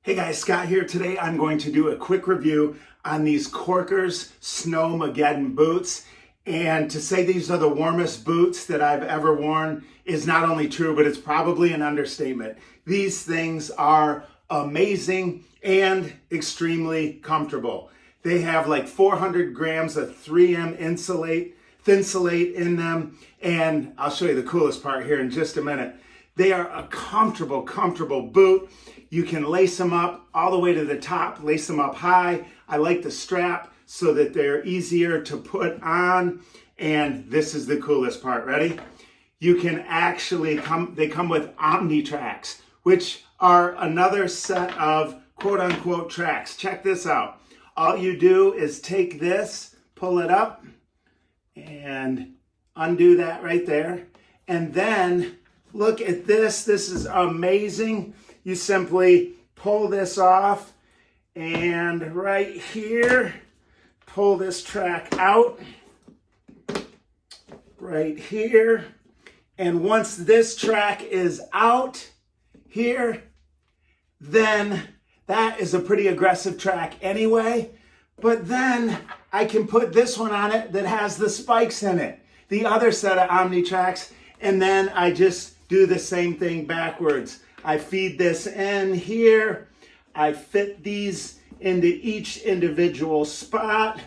Hey guys, Scott here. Today I'm going to do a quick review on these Korkers Snowmaggedon boots. And to say these are the warmest boots that I've ever worn is not only true, but it's probably an understatement. These things are amazing and extremely comfortable. They have like 400 grams of 3M Thinsulate in them. And I'll show you the coolest part here in just a minute. They are a comfortable boot. You can lace them up all the way to the top, lace them up high. I like the strap so that they're easier to put on. And this is the coolest part, ready? You can actually they come with Omni tracks, which are another set of quote unquote tracks. Check this out. All you do is take this, pull it up, and undo that right there. And then look at this. This is amazing. You simply pull this off and right here, pull this track out right here. And once this track is out here, then that is a pretty aggressive track anyway. But then I can put this one on it that has the spikes in it, the other set of Omni tracks, and then I just do the same thing backwards. I feed this in here. I fit these into each individual spot.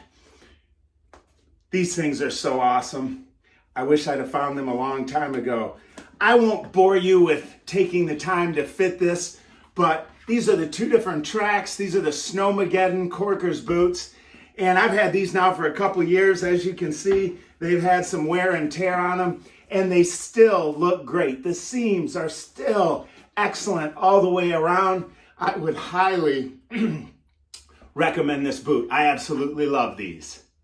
These things are so awesome. I wish I'd have found them a long time ago. I won't bore you with taking the time to fit this, but these are the two different tracks. These are the Snowmaggedon Korkers boots. And I've had these now for a couple years. As you can see, they've had some wear and tear on them, and they still look great. The seams are still excellent all the way around. I would highly recommend this boot. I absolutely love these.